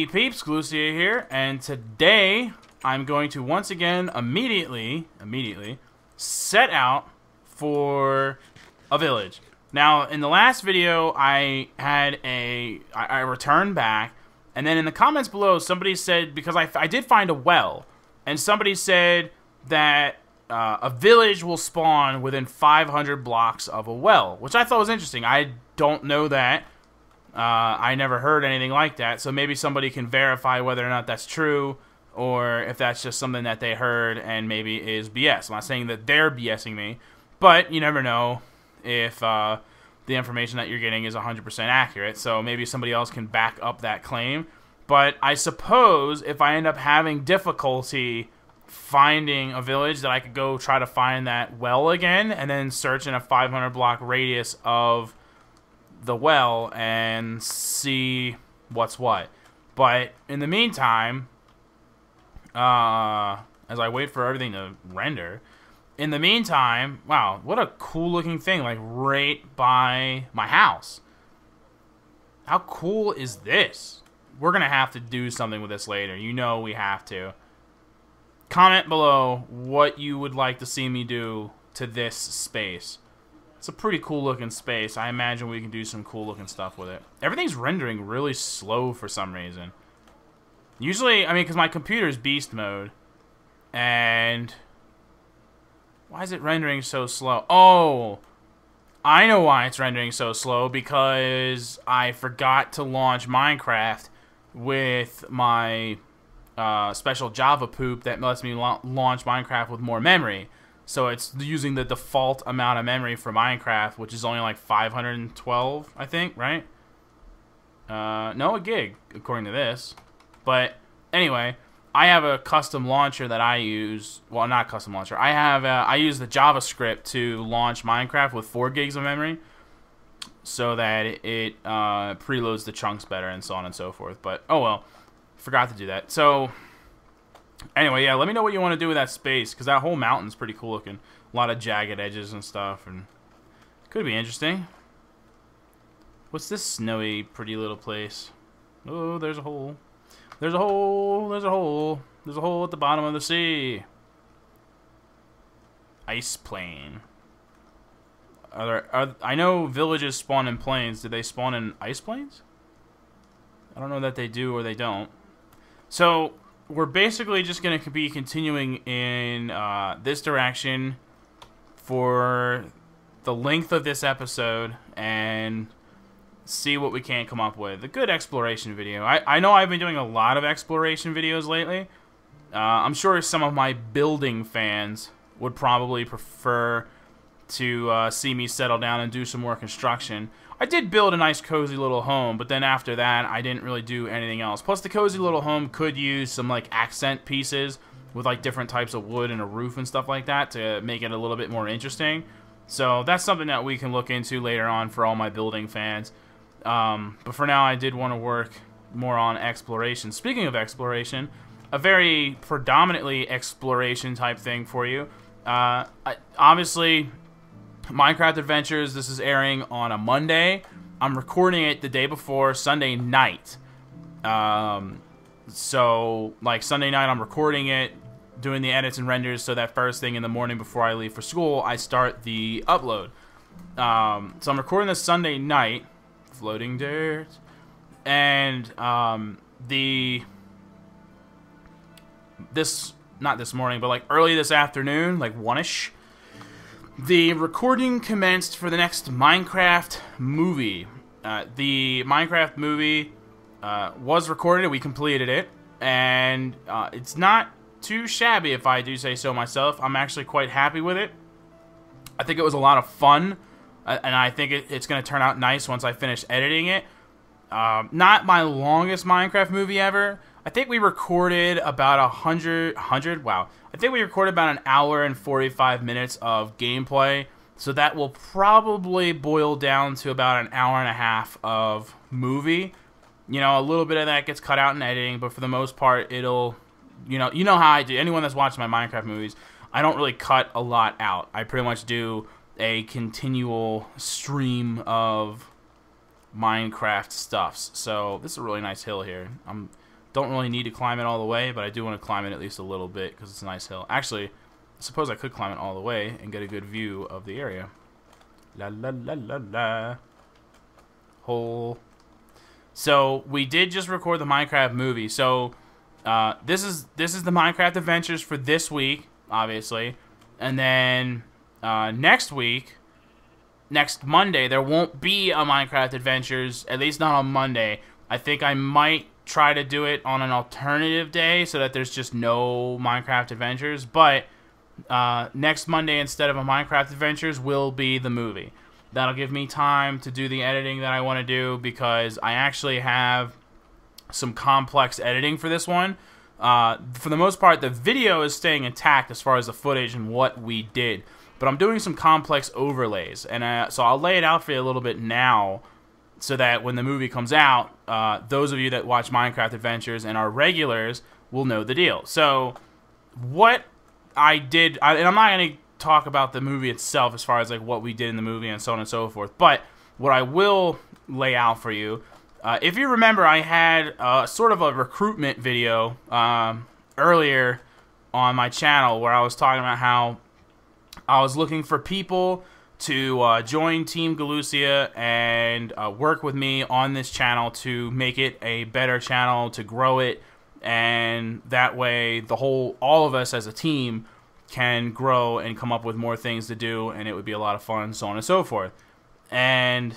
everybody, Peeps Galucia here, and today I'm going to once again immediately set out for a village. Now, in the last video, I returned back, and then in the comments below, somebody said, because I did find a well, and somebody said that a village will spawn within 500 blocks of a well, which I thought was interesting. I don't know that. I never heard anything like that, so maybe somebody can verify whether or not that's true, or if that's just something that they heard and maybe is BS. I'm not saying that they're BSing me, but you never know if the information that you're getting is 100% accurate, so maybe somebody else can back up that claim. But I suppose if I end up having difficulty finding a village, that I could go try to find that well again, and then search in a 500 block radius of the well and see what's what. But in the meantime, as I wait for everything to render, in the meantime, wow, what a cool looking thing, like right by my house. How cool is this? We're gonna have to do something with this later. You know we have to. Comment below what you would like to see me do to this space. It's a pretty cool looking space. I imagine we can do some cool looking stuff with it. Everything's rendering really slow for some reason. Usually, I mean, because my computer is beast mode. And why is it rendering so slow? Oh, I know why it's rendering so slow. Because I forgot to launch Minecraft with my special Java poop that lets me launch Minecraft with more memory. So it's using the default amount of memory for Minecraft, which is only like 512, I think, right? No, a gig, according to this. But anyway, I have a custom launcher that I use. Well, not custom launcher. I use the JavaScript to launch Minecraft with 4 gigs of memory, so that it preloads the chunks better and so on and so forth. But oh well, forgot to do that. So anyway, yeah, let me know what you want to do with that space, because that whole mountain's pretty cool looking. A lot of jagged edges and stuff, and could be interesting. What's this snowy, pretty little place? Oh, there's a hole. There's a hole. There's a hole. There's a hole at the bottom of the sea. Ice plane. I know villages spawn in planes. Do they spawn in ice planes? I don't know that they do or they don't. So we're basically just going to be continuing in this direction for the length of this episode and see what we can come up with. A good exploration video. I know I've been doing a lot of exploration videos lately. I'm sure some of my building fans would probably prefer to see me settle down and do some more construction. I did build a nice cozy little home, but then after that I didn't really do anything else. Plus the cozy little home could use some like accent pieces with like different types of wood and a roof and stuff like that to make it a little bit more interesting. So that's something that we can look into later on for all my building fans. But for now I did want to work more on exploration. Speaking of exploration, a very predominantly exploration type thing for you. Obviously, Minecraft Adventures, this is airing on a Monday. I'm recording it the day before, Sunday night. So, like, Sunday night I'm recording it, doing the edits and renders, so that first thing in the morning before I leave for school, I start the upload. So I'm recording this Sunday night, floating dirt, and not this morning, but like early this afternoon, like 1-ish, the recording commenced for the next Minecraft movie. The Minecraft movie was recorded. We completed it. And it's not too shabby, if I do say so myself. I'm actually quite happy with it. I think it was a lot of fun. And I think it's going to turn out nice once I finish editing it. Not my longest Minecraft movie ever. I think we recorded about 100, wow. I think we recorded about 1 hour and 45 minutes of gameplay. So that will probably boil down to about 1.5 hours of movie. You know, a little bit of that gets cut out in editing, but for the most part, it'll, you know how I do. Anyone that's watching my Minecraft movies, I don't really cut a lot out. I pretty much do a continual stream of Minecraft stuffs. So this is a really nice hill here. I'm Don't really need to climb it all the way, but I do want to climb it at least a little bit because it's a nice hill. Actually, I suppose I could climb it all the way and get a good view of the area. La la la la la. Hole. So we did just record the Minecraft movie. So this is the Minecraft adventures for this week, obviously, and then next week, next Monday, there won't be a Minecraft adventures. At least not on Monday. I think I might try to do it on an alternative day so that there's just no Minecraft adventures. But next Monday, instead of a Minecraft adventures, will be the movie. That'll give me time to do the editing that I want to do because I actually have some complex editing for this one. For the most part, the video is staying intact as far as the footage and what we did. But I'm doing some complex overlays. And so I'll lay it out for you a little bit now so that when the movie comes out, those of you that watch Minecraft Adventures and are regulars will know the deal. So what I did, and I'm not going to talk about the movie itself as far as like what we did in the movie and so on and so forth, but what I will lay out for you, if you remember, I had sort of a recruitment video earlier on my channel where I was talking about how I was looking for people to join Team Galucia and work with me on this channel to make it a better channel, to grow it, and that way all of us as a team can grow and come up with more things to do, and it would be a lot of fun, so on and so forth. And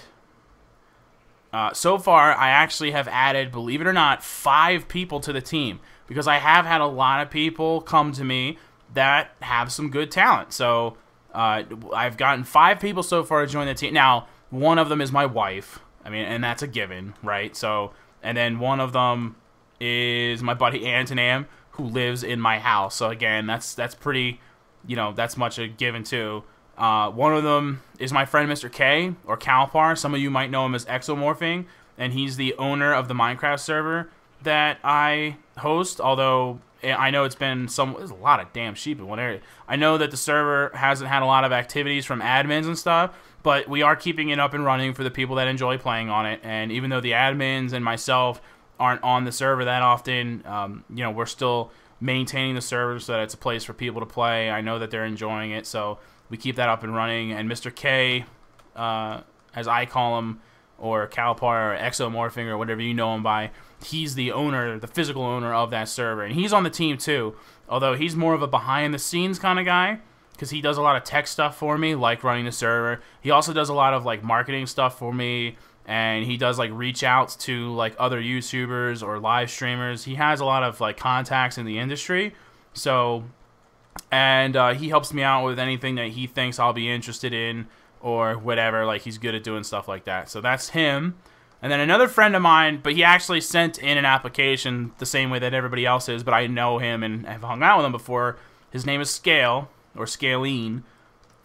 so far, I actually have added, believe it or not, 5 people to the team, because I have had a lot of people come to me that have some good talent. So I've gotten 5 people so far to join the team. Now, one of them is my wife. I mean, and that's a given, right? So, and then one of them is my buddy Antonym, who lives in my house. So again, that's pretty, that's much a given too. One of them is my friend Mr. K, or Calpar. Some of you might know him as Exomorphing, and he's the owner of the Minecraft server that I host, although I know there's a lot of damn sheep in one area. I know that the server hasn't had a lot of activities from admins and stuff, but we are keeping it up and running for the people that enjoy playing on it. And even though the admins and myself aren't on the server that often, we're still maintaining the server so that it's a place for people to play. I know that they're enjoying it, so we keep that up and running. And Mr. K, as I call him, or Calpar, or Exomorphing, or whatever you know him by, he's the owner, the physical owner of that server. And he's on the team too, although he's more of a behind-the-scenes kind of guy, because he does a lot of tech stuff for me, like running the server. He also does a lot of like marketing stuff for me, and he does like reach outs to like other YouTubers or live streamers. He has a lot of like contacts in the industry, so, and he helps me out with anything that he thinks I'll be interested in or whatever. Like, he's good at doing stuff like that. So that's him. And then another friend of mine, but he actually sent in an application the same way that everybody else is, but I know him and have hung out with him before. His name is Scale, or Scaleen.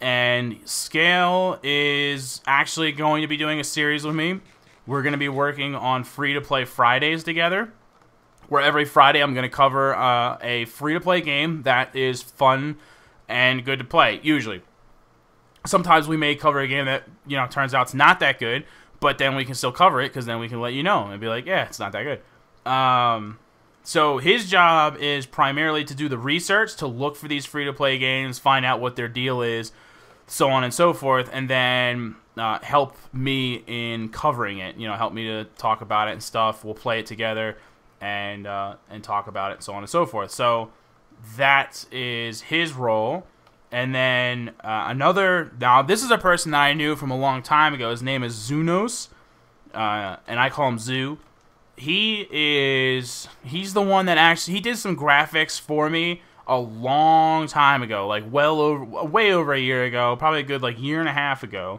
And Scale is actually going to be doing a series with me. We're going to be working on free-to-play Fridays together, where every Friday I'm going to cover a free-to-play game that is fun and good to play, usually. Sometimes we may cover a game that, turns out it's not that good, but then we can still cover it because then we can let you know and be like, yeah, it's not that good. So his job is primarily to do the research, to look for these free-to-play games, find out what their deal is, so on and so forth, and then help me in covering it. Help me to talk about it and stuff. We'll play it together and talk about it, so on and so forth. So that is his role. And then now this is a person that I knew from a long time ago. His name is Zunos, and I call him Zoo. He's the one that actually, he did some graphics for me a long time ago, like way over a year ago, probably a good like year and a half ago.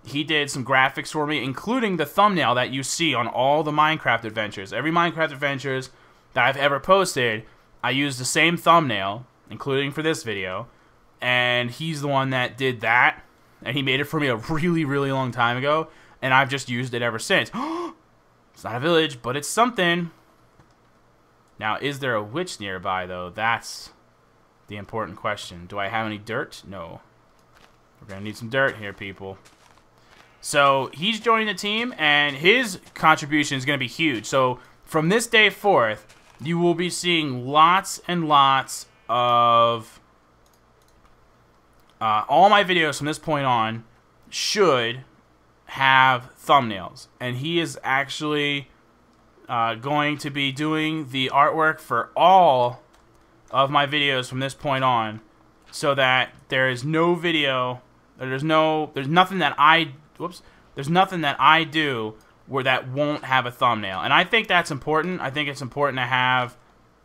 He did some graphics for me, including the thumbnail that you see on all the Minecraft adventures. Every Minecraft adventures that I've ever posted, I used the same thumbnail, including for this video. And he's the one that did that, and he made it for me a really, really long time ago, and I've just used it ever since. It's not a village, but it's something. Now, is there a witch nearby, though? That's the important question. Do I have any dirt? No. We're going to need some dirt here, people. So, he's joining the team, and his contribution is going to be huge. So, from this day forth, you will be seeing lots and lots of all my videos from this point on should have thumbnails, and he is actually going to be doing the artwork for all of my videos from this point on, so that there is no video, there's nothing that I do where that won't have a thumbnail. And I think that's important. I think it's important to have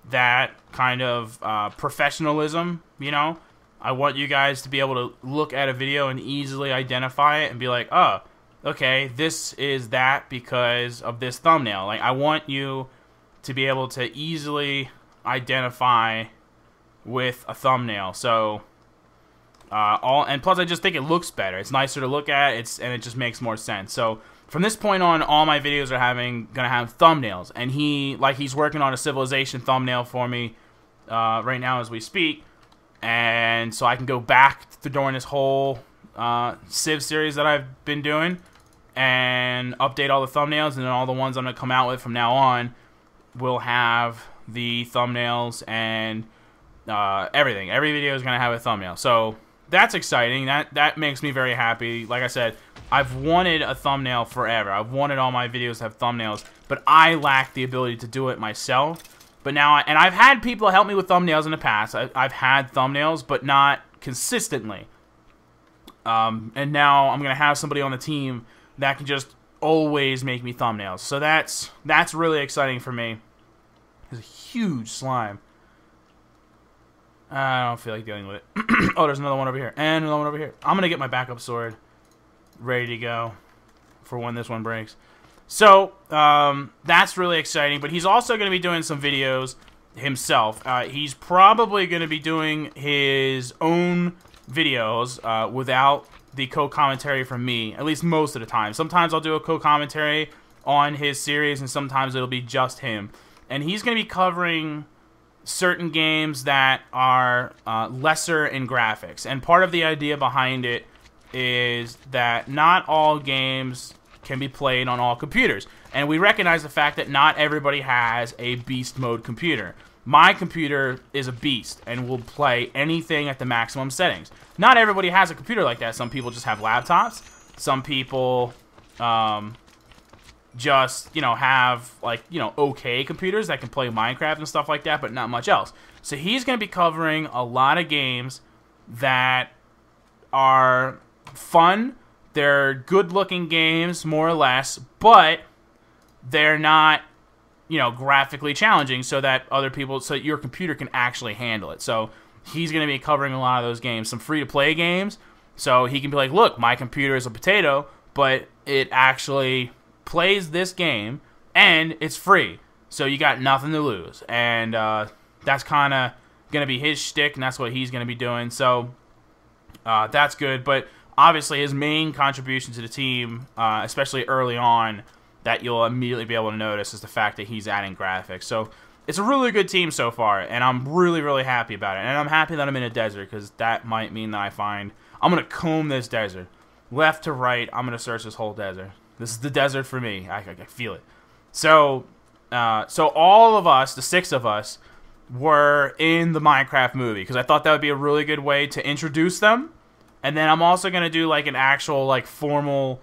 that kind of professionalism, you know? I want you guys to be able to look at a video and easily identify it and be like, oh, okay, this is that because of this thumbnail. Like, I want you to be able to easily identify with a thumbnail. So, and plus I just think it looks better. It's nicer to look at, and it just makes more sense. So, from this point on, all my videos are gonna have thumbnails, and he's working on a Civilization thumbnail for me right now as we speak, and so I can go back during this whole Civ series that I've been doing and update all the thumbnails, and then all the ones I'm gonna come out with from now on will have the thumbnails and everything. Every video is gonna have a thumbnail, so that's exciting. That makes me very happy. Like I said, I've wanted a thumbnail forever. I've wanted all my videos to have thumbnails, but I lack the ability to do it myself. But now, and I've had people help me with thumbnails in the past. I've had thumbnails, but not consistently. And now I'm gonna have somebody on the team that can just always make me thumbnails. So that's really exciting for me. There's a huge slime. I don't feel like dealing with it. Oh, there's another one over here. And another one over here. I'm going to get my backup sword ready to go for when this one breaks. So, that's really exciting. But he's also going to be doing some videos himself. He's probably going to be doing his own videos without the co-commentary from me, at least most of the time. Sometimes I'll do a co-commentary on his series, and sometimes it'll be just him. And he's going to be covering certain games that are lesser in graphics. And part of the idea behind it is that not all games can be played on all computers. And we recognize the fact that not everybody has a beast mode computer. My computer is a beast and will play anything at the maximum settings. Not everybody has a computer like that. Some people just have laptops. Some people just, have, like, okay computers that can play Minecraft and stuff like that, but not much else. So he's going to be covering a lot of games that are fun. They're good-looking games, more or less, but they're not, graphically challenging so that your computer can actually handle it. So he's going to be covering a lot of those games. Some free-to-play games, so he can be like, look, my computer is a potato, but it actually plays this game, and it's free. So you got nothing to lose. And that's kind of going to be his shtick, and that's what he's going to be doing. So that's good. But obviously his main contribution to the team, especially early on, that you'll immediately be able to notice is the fact that he's adding graphics. So it's a really good team so far, and I'm really, really happy about it. And I'm happy that I'm in a desert, because that might mean that I'm going to comb this desert. Left to right, I'm going to search this whole desert. This is the desert for me. I feel it. So all of us, the 6 of us, were in the Minecraft movie, because I thought that would be a really good way to introduce them. And then I'm also going to do like an actual like formal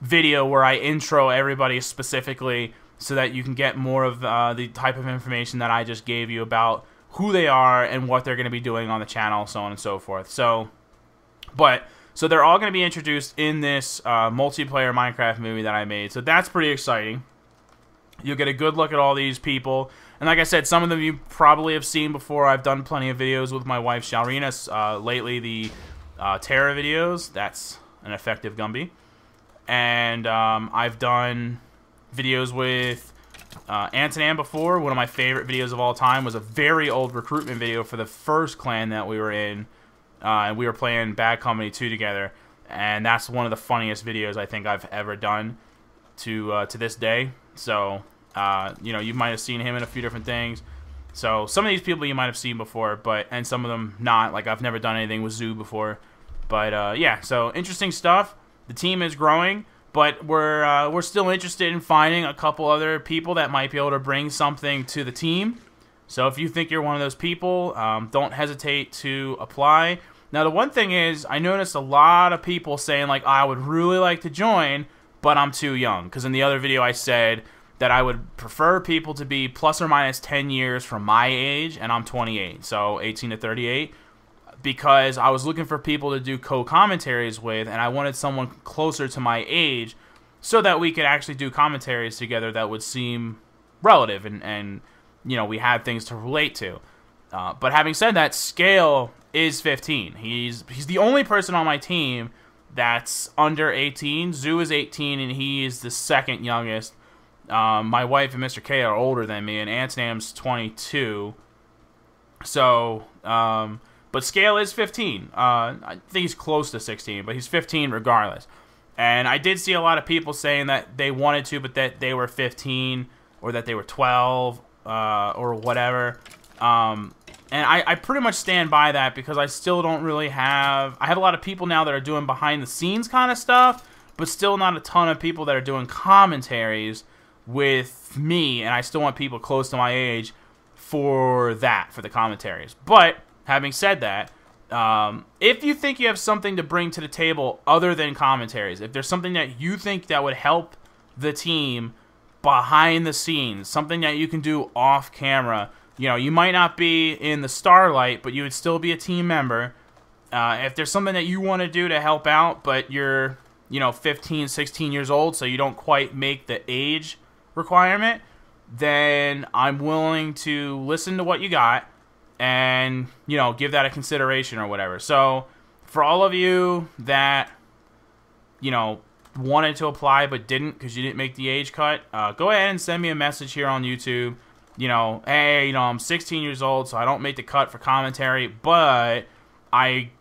video where I intro everybody specifically, so that you can get more of the type of information that I just gave you about who they are and what they're going to be doing on the channel, so on and so forth. So they're all going to be introduced in this multiplayer Minecraft movie that I made. So that's pretty exciting. You'll get a good look at all these people. And like I said, some of them you probably have seen before. I've done plenty of videos with my wife, Shalrina. Lately, the Terra videos. That's an effective Gumby. And I've done videos with Antonan before. One of my favorite videos of all time was a very old recruitment video for the first clan that we were in. And we were playing Bad Company 2 together. And that's one of the funniest videos I think I've ever done to this day. So, you might have seen him in a few different things. So, some of these people you might have seen before, and some of them not. Like, I've never done anything with Zoo before. But, yeah, so interesting stuff. The team is growing, but we're still interested in finding a couple other people that might be able to bring something to the team. So if you think you're one of those people, don't hesitate to apply. Now, the one thing is, I noticed a lot of people saying, like, I would really like to join, but I'm too young. Because in the other video, I said that I would prefer people to be plus or minus 10 years from my age, and I'm 28, so 18 to 38. Because I was looking for people to do co-commentaries with, and I wanted someone closer to my age so that we could actually do commentaries together that would seem relative and you know, we had things to relate to. But having said that, Scale is 15. He's the only person on my team that's under 18. Zoo is 18, and he is the second youngest. My wife and Mr. K are older than me, and Antonam's 22. So, but Scale is 15. I think he's close to 16, but he's 15 regardless. And I did see a lot of people saying that they wanted to, but that they were 15 or that they were 12 or whatever. And I pretty much stand by that because I still don't really have... I have a lot of people now that are doing behind-the-scenes kind of stuff, but still not a ton of people that are doing commentaries with me, and I still want people close to my age for that, for the commentaries. But, having said that, if you think you have something to bring to the table other than commentaries, if there's something that you think that would help the team behind the scenes, something that you can do off camera, you know, you might not be in the starlight, but you would still be a team member. If there's something that you want to do to help out, but you're, you know, 15, 16 years old, so you don't quite make the age requirement, then I'm willing to listen to what you got and, you know, give that a consideration or whatever. So, for all of you that, you know, wanted to apply but didn't because you didn't make the age cut, go ahead and send me a message here on YouTube. You know, hey, you know, I'm 16 years old, so I don't make the cut for commentary, but I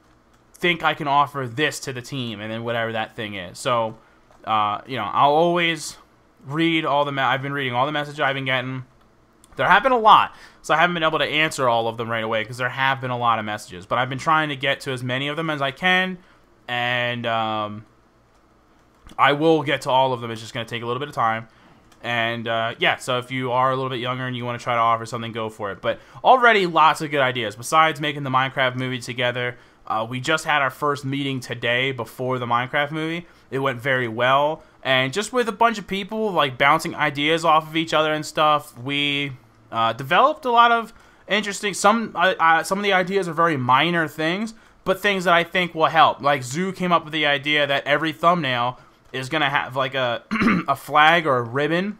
think I can offer this to the team, and then whatever that thing is. So, you know, I'll always read all the... I've been reading all the messages I've been getting. There have been a lot, so I haven't been able to answer all of them right away because there have been a lot of messages. But I've been trying to get to as many of them as I can, and I will get to all of them. It's just going to take a little bit of time. And, yeah, so if you are a little bit younger and you want to try to offer something, go for it. But already lots of good ideas. Besides making the Minecraft movie together, we just had our first meeting today before the Minecraft movie. It went very well. And just with a bunch of people, like, bouncing ideas off of each other and stuff, we developed a lot of interesting... Some of the ideas are very minor things, but things that I think will help. Like, Zoo came up with the idea that every thumbnail is going to have, like, a, a flag or a ribbon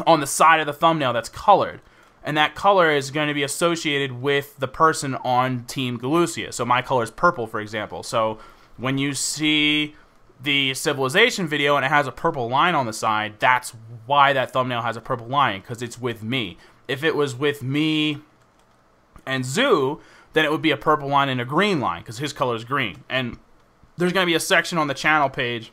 on the side of the thumbnail that's colored. And that color is going to be associated with the person on Team Galucia. So my color is purple, for example. So when you see the Civilization video and it has a purple line on the side, that's why that thumbnail has a purple line, because it's with me. If it was with me and Zoo, then it would be a purple line and a green line, because his color is green. And there's going to be a section on the channel page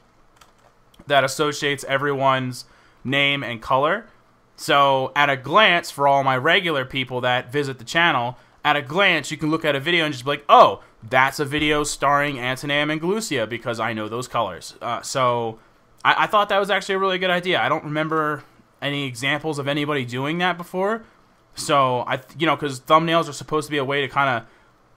that associates everyone's name and color. So at a glance, for all my regular people that visit the channel, at a glance you can look at a video and just be like, oh, that's a video starring Antonam and Galucia, because I know those colors. So I thought that was actually a really good idea. I don't remember any examples of anybody doing that before. So, you know, because thumbnails are supposed to be a way to kind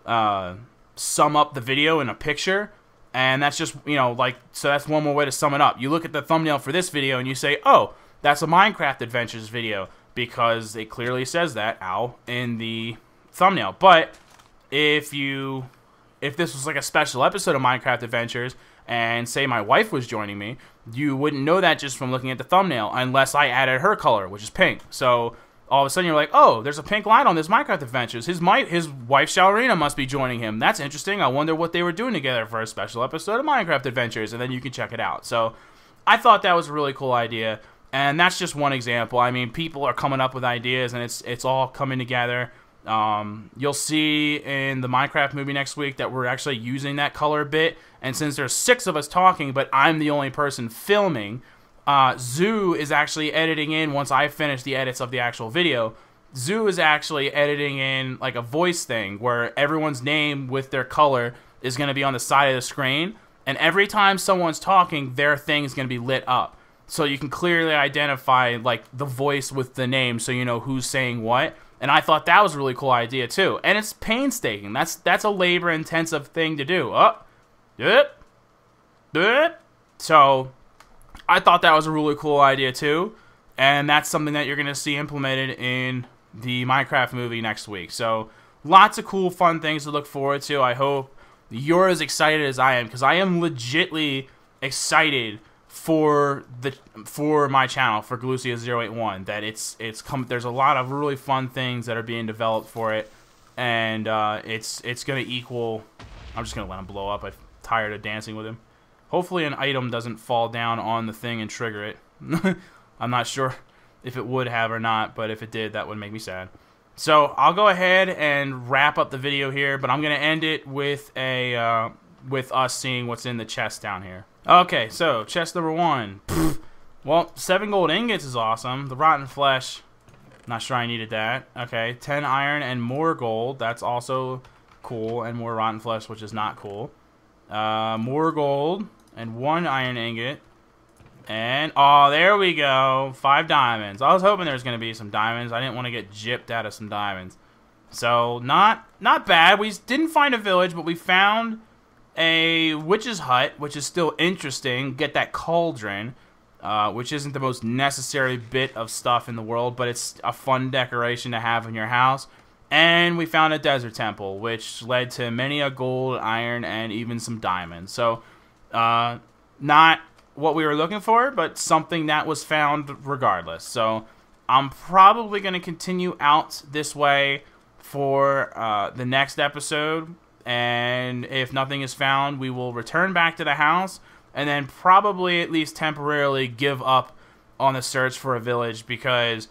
of sum up the video in a picture. And that's just, you know, like, so that's one more way to sum it up. You look at the thumbnail for this video and you say, oh, that's a Minecraft Adventures video, because it clearly says that out in the thumbnail. But if this was like a special episode of Minecraft Adventures and say my wife was joining me, you wouldn't know that just from looking at the thumbnail unless I added her color, which is pink. So all of a sudden you're like, oh, there's a pink line on this Minecraft Adventures. His wife, Shalarina, must be joining him. That's interesting. I wonder what they were doing together for a special episode of Minecraft Adventures, and then you can check it out. So I thought that was a really cool idea, and that's just one example. I mean, people are coming up with ideas, and it's all coming together. You'll see in the Minecraft movie next week that we're actually using that color bit, and since there's 6 of us talking, but I'm the only person filming, Zoo is actually editing in, once I finish the edits of the actual video, Zoo is actually editing in like a voice thing where everyone's name with their color is going to be on the side of the screen, and every time someone's talking, their thing is going to be lit up. So you can clearly identify like the voice with the name, so you know who's saying what. And I thought that was a really cool idea too. And it's painstaking. That's a labor-intensive thing to do. So I thought that was a really cool idea too. And that's something that you're going to see implemented in the Minecraft movie next week. So lots of cool, fun things to look forward to. I hope you're as excited as I am, because I am legitly excited for my channel, for Galucia 081. That there's a lot of really fun things that are being developed for it, and it's gonna equal. I'm just gonna let him blow up. I'm tired of dancing with him. Hopefully, an item doesn't fall down on the thing and trigger it. I'm not sure if it would have or not, but if it did, that would make me sad. So I'll go ahead and wrap up the video here, but I'm gonna end it with with us seeing what's in the chest down here. Okay, so chest number 1. Well, 7 gold ingots is awesome. The rotten flesh, not sure I needed that. Okay, 10 iron and more gold. That's also cool, and more rotten flesh, which is not cool. More gold and 1 iron ingot. And, oh, there we go. 5 diamonds. I was hoping there was going to be some diamonds. I didn't want to get gypped out of some diamonds. So, not bad. We didn't find a village, but we found a witch's hut, which is still interesting. Get that cauldron, which isn't the most necessary bit of stuff in the world, but it's a fun decoration to have in your house. And we found a desert temple, which led to many a gold, iron, and even some diamonds. So, not what we were looking for, but something that was found regardless. So I'm probably going to continue out this way for the next episode, and if nothing is found, we will return back to the house, and then probably at least temporarily give up on the search for a village, because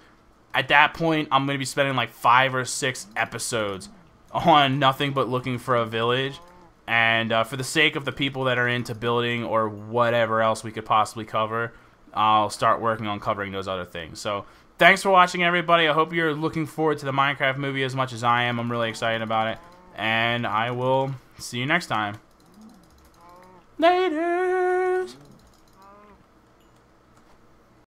at that point I'm going to be spending like 5 or 6 episodes on nothing but looking for a village. And for the sake of the people that are into building or whatever else we could possibly cover, I'll start working on covering those other things. So thanks for watching, everybody. I hope you're looking forward to the Minecraft movie as much as I am. I'm really excited about it. And I will see you next time. Later!